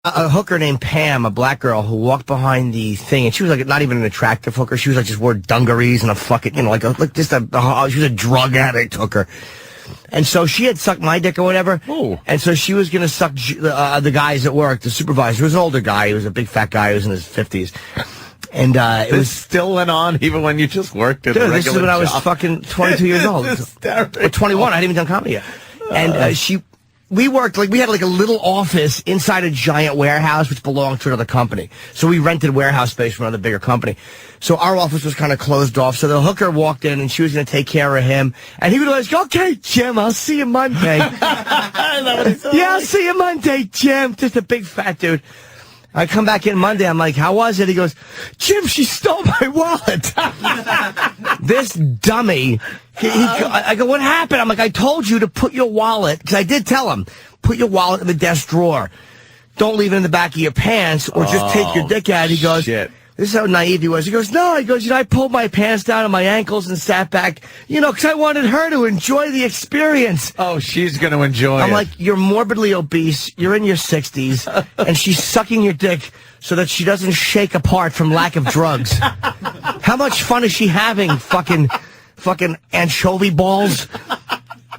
a hooker named Pam, a black girl who walked behind the thing, and she was like not even an attractive hooker. She was like just wore dungarees and a fucking, she was a drug addict hooker. And so she had sucked my dick or whatever. Ooh. And so she was going to suck the guys at work, the supervisor. He was an older guy. He was a big fat guy. He was in his 50s. And it still went on even when you just worked at a regular this is when I was job. fucking 22 years old. Or 21. I hadn't even done comedy yet. And we worked, we had a little office inside a giant warehouse which belonged to another company. So we rented warehouse space from another bigger company. So our office was kind of closed off. So the hooker walked in and she was going to take care of him. And he would always go, "Okay, Jim, I'll see you Monday." Is that what he said? "Yeah, I'll see you Monday, Jim." Just a big fat dude. I come back in Monday. I'm like, "How was it?" He goes, "Jim, she stole my wallet." This dummy. I go, "What happened?" I'm like, "I told you to put your wallet," because I did tell him, "Put your wallet in the desk drawer. Don't leave it in the back of your pants or just take your dick out." He goes, shit. This is how naive he was. He goes, "No." He goes, "I pulled my pants down to my ankles and sat back, because I wanted her to enjoy the experience." Oh, she's going to enjoy it. I'm like, "You're morbidly obese. You're in your 60s, and she's sucking your dick so that she doesn't shake apart from lack of drugs. How much fun is she having, fucking anchovy balls?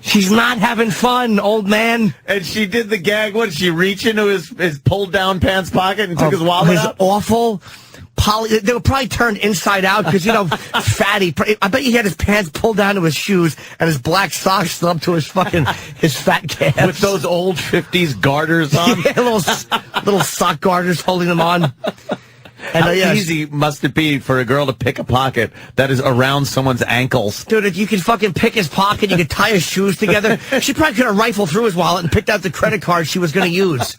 She's not having fun, old man." And she did the gag. What, did she reach into his pulled down pants pocket and took his wallet out? Awful. They were probably turned inside out because, fatty. I bet he had his pants pulled down to his shoes and his black socks stood up to his fat calves. With those old 50s garters on? Yeah, little sock garters holding them on. And, How easy must it be for a girl to pick a pocket that is around someone's ankles? Dude, if you could fucking pick his pocket, you could tie his shoes together. She probably could have rifled through his wallet and picked out the credit card she was going to use.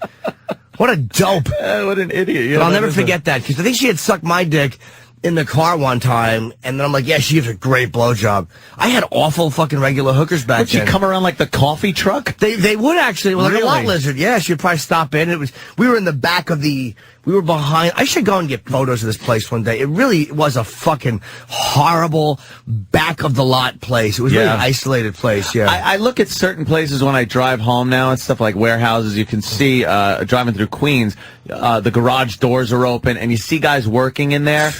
What a dope. What an idiot. But I'll never forget that, because I think she had sucked my dick in the car one time, and then I'm like, "Yeah, she gives a great blowjob." I had awful fucking regular hookers back Would she then. come around like the coffee truck? They would actually. Well, like Really? a lot lizard. Yeah, she'd probably stop in. We were in the back of we were behind. I should go and get photos of this place one day. It really was a fucking horrible back of the lot place. It was a really isolated place. Yeah. I look at certain places when I drive home now and stuff like warehouses. You can see driving through Queens, the garage doors are open, and you see guys working in there.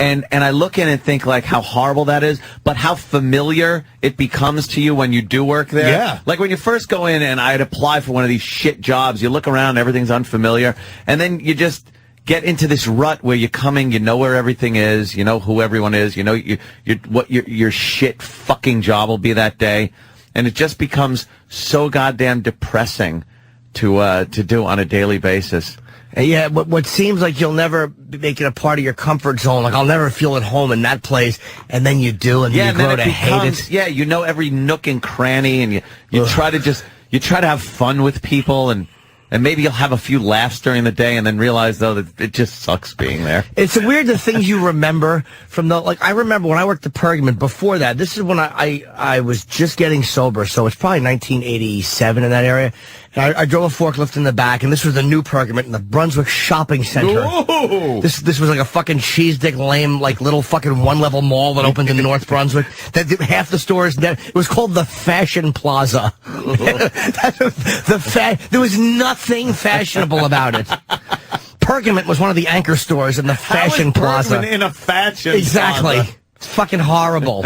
And I look in and think like how horrible that is, but how familiar it becomes to you when you do work there. Yeah. Like when you first go in and I'd apply for one of these shit jobs, you look around and everything's unfamiliar, and then you just get into this rut where you're coming, you know where everything is, you know who everyone is, you know what your shit fucking job will be that day, and it just becomes so goddamn depressing to do on a daily basis. Yeah, what seems like you'll never make it a part of your comfort zone. Like, I'll never feel at home in that place, and then you do, and then you grow to hate it. Yeah, you know every nook and cranny, and you try to have fun with people, and maybe you'll have a few laughs during the day, and then realize though that it just sucks being there. It's weird the things you remember from I remember when I worked at Pergamon. Before that, this is when I was just getting sober, so it's probably 1987 in that area. And I drove a forklift in the back, and this was the new Pergamon in the Brunswick Shopping Center. Whoa. This was like a fucking cheese dick lame, little fucking one-level mall that opened in North Brunswick. That half the stores, it was called the Fashion Plaza. There was nothing fashionable about it. Pergamon was one of the anchor stores in the Fashion Plaza. Pergamon in a fashion Exactly. plaza? It's fucking horrible.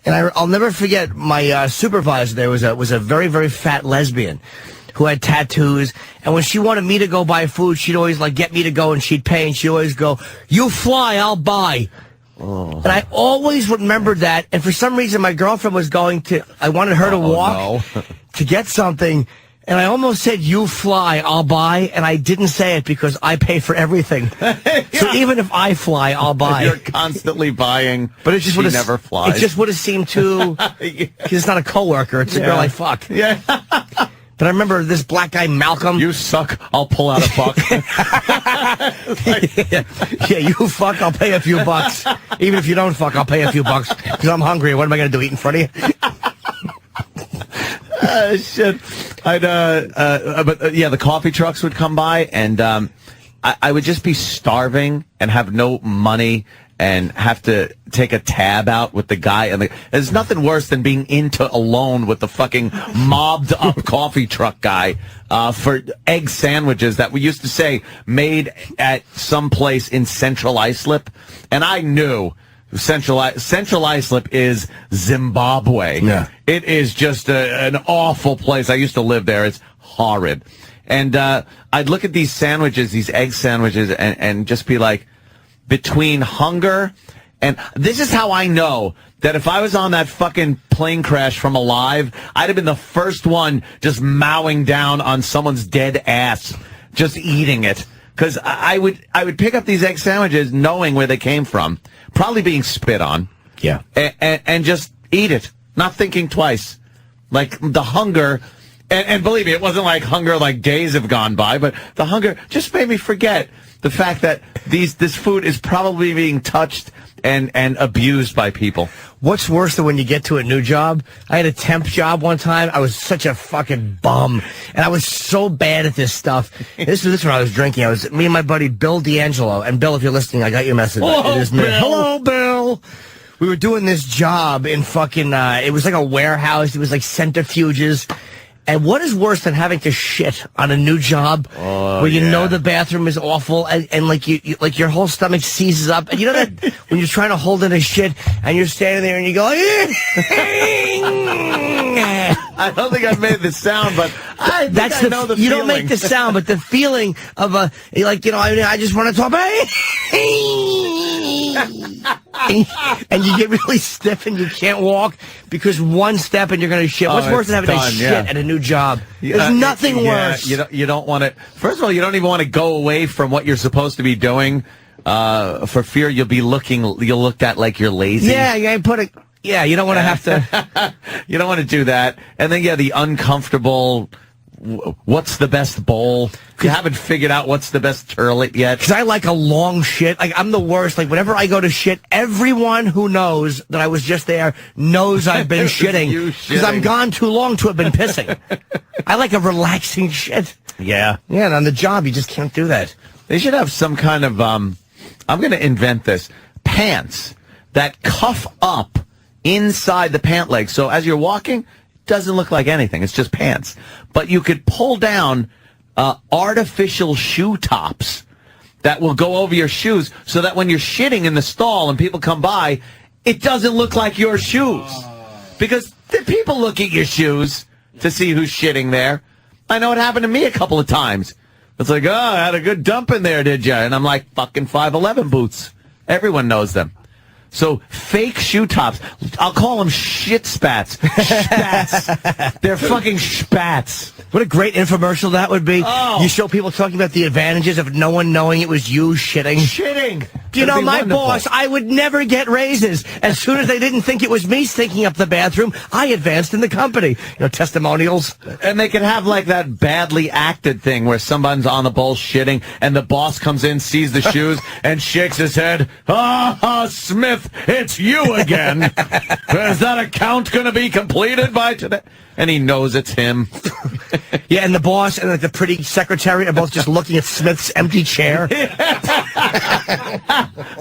And I'll never forget my supervisor there was a very, very fat lesbian who had tattoos. And when she wanted me to go buy food, she'd always get me to go, and she'd pay, and she'd always go, "You fly, I'll buy." Oh. And I always remembered that. And for some reason, my girlfriend was I wanted her to walk to get something. And I almost said, "You fly, I'll buy," and I didn't say it because I pay for everything. So even if I fly, I'll buy. You're constantly buying, but it just never flies. It just would have seemed too, because it's not a coworker, it's a girl I fuck. Yeah. But I remember this black guy, Malcolm. "You suck, I'll pull out a buck." Yeah, you fuck, I'll pay a few bucks. Even if you don't fuck, I'll pay a few bucks because I'm hungry. What am I going to do, eat in front of you? Shit. The coffee trucks would come by, and I would just be starving and have no money, and have to take a tab out with the guy. And there's nothing worse than being alone with the fucking mobbed up coffee truck guy for egg sandwiches that we used to say made at some place in Central Islip. And I knew Central Islip is Zimbabwe. Yeah. It is just an awful place. I used to live there. It's horrid. And I'd look at these sandwiches, these egg sandwiches, and just be like, between hunger and this is how I know that if I was on that fucking plane crash from Alive, I'd have been the first one just mowing down on someone's dead ass, just eating it. Because I would pick up these egg sandwiches knowing where they came from, probably being spit on. Yeah. And just eat it, not thinking twice. Like the hunger, and believe me, it wasn't like hunger like days have gone by, but the hunger just made me forget the fact that this food is probably being touched and abused by people. What's worse than when you get to a new job? I had a temp job one time. I was such a fucking bum, and I was so bad at this stuff. This was when I was drinking. I was me and my buddy Bill D'Angelo, and Bill, if you're listening, I got your message. Hello, it is me. Bill. Hello, Bill. We were doing this job in fucking. It was like a warehouse. It was like centrifuges. And what is worse than having to shit on a new job where you know the bathroom is awful and like you like your whole stomach seizes up, and you know that when you're trying to hold in a shit and you're standing there and you go I don't think I've made the sound, but I know the feeling. You don't make the sound, but the feeling of I just want to talk and you get really stiff and you can't walk because one step and you're going to shit. What's worse than having to shit at a new job? There's nothing worse. You don't want to. First of all, you don't even want to go away from what you're supposed to be doing for fear you'll looked at like you're lazy. Yeah, you put it. Yeah, you don't want to have to. You don't want to do that. And then the uncomfortable. What's the best bowl? You haven't figured out what's the best turlet yet. Because I like a long shit. Like, I'm the worst. Like, whenever I go to shit, everyone who knows that I was just there knows I've been shitting. Because I'm gone too long to have been pissing. I like a relaxing shit. Yeah. Yeah, and on the job, you just can't do that. They should have some kind of, I'm going to invent this, pants that cuff up inside the pant leg. So as you're walking, doesn't look like anything. It's just pants. But you could pull down artificial shoe tops that will go over your shoes so that when you're shitting in the stall and people come by, it doesn't look like your shoes. Because the people look at your shoes to see who's shitting there. I know it happened to me a couple of times. It's like, I had a good dump in there, did you? And I'm like, fucking 5'11" boots. Everyone knows them. So fake shoe tops. I'll call them shit spats. Spats. They're fucking spats. What a great infomercial that would be. Oh. You show people talking about the advantages of no one knowing it was you shitting. Shitting. You know, my wonderful. boss, I would never get raises. As soon as they didn't think it was me stinking up the bathroom, I advanced in the company. You know, testimonials. And they could have like that badly acted thing where someone's on the bowl shitting and the boss comes in, sees the shoes, and shakes his head. Smith, it's you again. Is that account going to be completed by today? And he knows it's him. Yeah, and the boss and like the pretty secretary are both just looking at Smith's empty chair.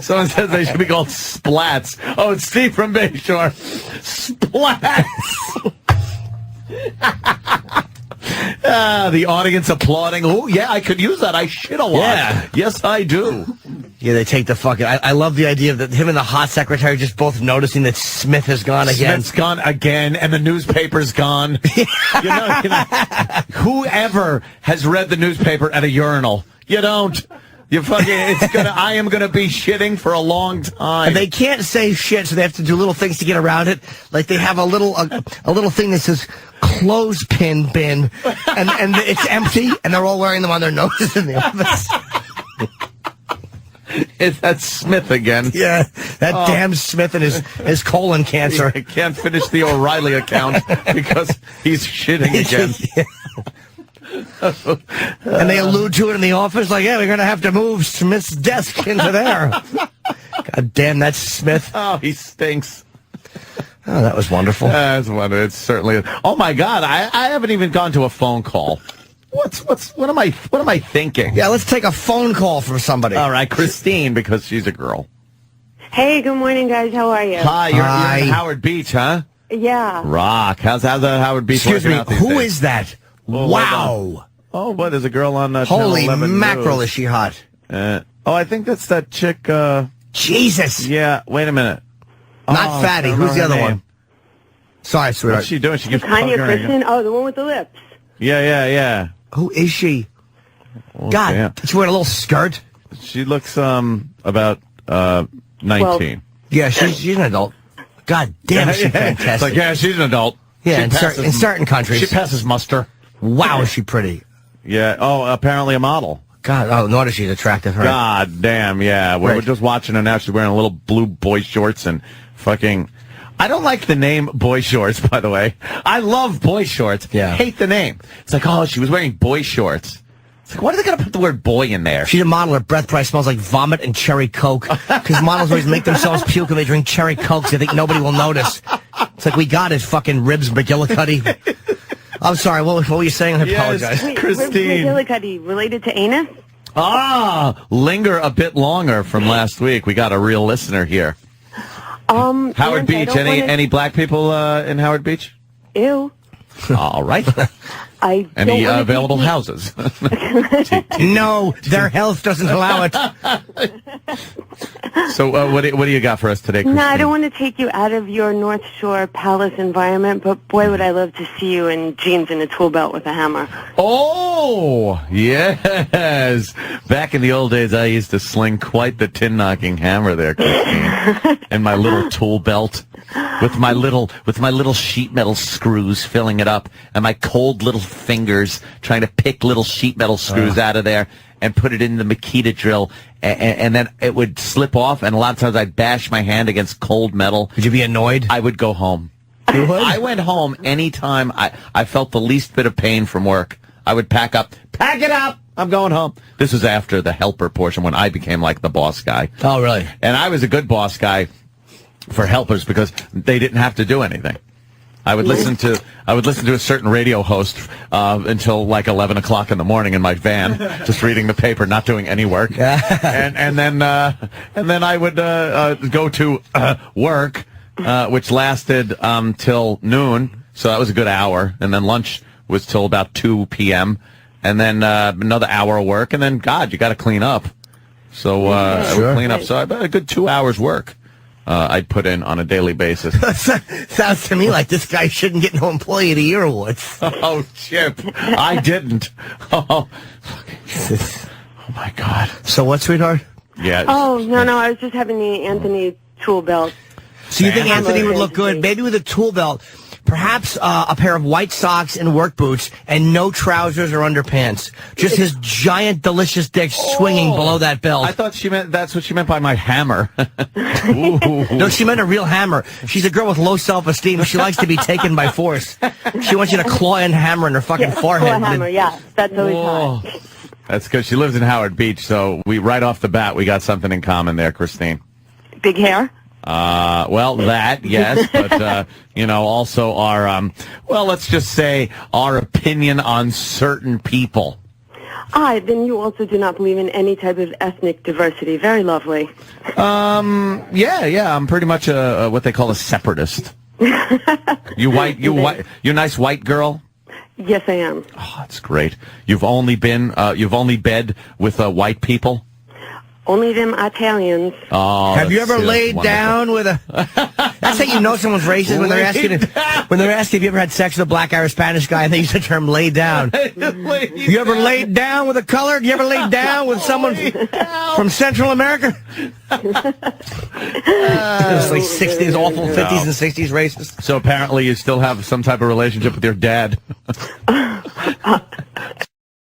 Someone says they should be called Splats. Oh, it's Steve from Bayshore. Splats. The audience applauding. Oh, yeah, I could use that. I shit a lot. Yeah. Yes, I do. Yeah, they take the fucking... I love the idea of that him and the hot secretary just both noticing that Smith has gone again. Smith's gone again, and the newspaper's gone. you know, whoever has read the newspaper at a urinal, you don't. You fucking... I am gonna be shitting for a long time. And they can't say shit, so they have to do little things to get around it. Like they have a little thing that says clothespin bin, and it's empty, and they're all wearing them on their noses in the office. That's Smith again. Yeah, that damn Smith and his colon cancer. He can't finish the O'Reilly account because he's shitting again. And they allude to it in the office, like, yeah, we're going to have to move Smith's desk into there. God damn, that's Smith. Oh, he stinks. Oh, that was wonderful. That's wonderful. It certainly is. Oh my God, I haven't even gone to a phone call. What am I thinking? Yeah, let's take a phone call from somebody. All right, Christine, because she's a girl. Hey, good morning, guys. How are you? Hi, you're in Howard Beach, huh? Yeah. Rock. How's the Howard Beach Excuse working me, out these who days? is that? Well, Wow. Oh, what? There's a girl on Holy Channel 11 mackerel, News. is she hot? I think that's that chick. Jesus. Yeah, wait a minute. Not Fatty. I don't know Who's the her other name. one? Sorry, sweetheart. What's she doing? She keeps Tanya poking her. Kristen? Oh, the one with the lips. Yeah. Who is she? Oh, God, damn. she wearing a little skirt? She looks about 19. Yeah, she's an adult. God damn, is she It's fantastic. like, yeah, she's an adult. Yeah, She in passes- certain countries. She passes muster. Wow, is she pretty. Yeah. Oh, apparently a model. God, oh, no wonder she's attractive. Right? God damn, yeah. We're Right. just watching her now. She's wearing a little blue boy shorts and fucking... I don't like the name boy shorts, by the way. I love boy shorts. Yeah. Hate the name. It's like, oh, she was wearing boy shorts. It's like, why are they going to put the word boy in there? She's a model. Her breath probably smells like vomit and cherry Coke. Because models always make themselves puke when they drink cherry Cokes. They think nobody will notice. It's like, we got it, fucking Ribs McGillicuddy. I'm sorry, what were you saying? I apologize. Wait, Christine. McGillicuddy related to anus? Linger a bit longer from last week. We got a real listener here. Howard Nancy, I Beach. don't wanna- Any black people in Howard Beach? Ew. All right. I Any don't wanna available take houses? No, their health doesn't allow it. So what do you got for us today, Christine? No, I don't want to take you out of your North Shore Palace environment, but boy, would I love to see you in jeans and a tool belt with a hammer. Oh, yes. Back in the old days, I used to sling quite the tin-knocking hammer there, Christine. And my little tool belt with my little sheet metal screws filling it up and my cold little fingers trying to pick little sheet metal screws out of there and put it in the Makita drill. And then it would slip off, and a lot of times I'd bash my hand against cold metal. Would you be annoyed? I would go home. You would? I went home anytime I felt the least bit of pain from work. I would pack it up, I'm going home. This was after the helper portion when I became like the boss guy. Oh, really? And I was a good boss guy for helpers because they didn't have to do anything. I would listen to a certain radio host until like 11 o'clock in the morning in my van, just reading the paper, not doing any work. and then I would go to work, which lasted till noon, so that was a good hour. And then lunch was till about 2 p.m. And then another hour of work, and then God, you got to clean up. So I would clean up. So about a good 2 hours work. I'd put in on a daily basis. Sounds to me like this guy shouldn't get no Employee of the Year awards. Oh, Chip, I didn't. Oh my God. So what, sweetheart? Yeah. Oh, no, I was just having the Anthony tool belt. So you think Yeah. Anthony would look good? Maybe with a tool belt. Perhaps a pair of white socks and work boots and no trousers or underpants. Just his giant, delicious dick swinging below that belt. I thought that's what she meant by my hammer. No, she meant a real hammer. She's a girl with low self-esteem. She likes to be taken by force. She wants you to claw and hammer in her fucking forehead. Claw hammer, yeah. That's always Whoa. hot. That's good. She lives in Howard Beach, so right off the bat, we got something in common there, Christine. Big hair? Well, that, yes, but, also our, let's just say our opinion on certain people. Then you also do not believe in any type of ethnic diversity. Very lovely. Yeah, I'm pretty much what they call a separatist. You nice white girl? Yes, I am. Oh, that's great. You've only bed with white people? Only them Italians. Oh, Have you ever that's laid wonderful. down with a... That's how you know someone's racist when they're asking if you ever had sex with a black Irish Spanish guy and they use the term lay down. You ever laid down with a colored? You ever laid down with someone from Central America? It's like 60s, awful 50s and 60s racist. So apparently you still have some type of relationship with your dad.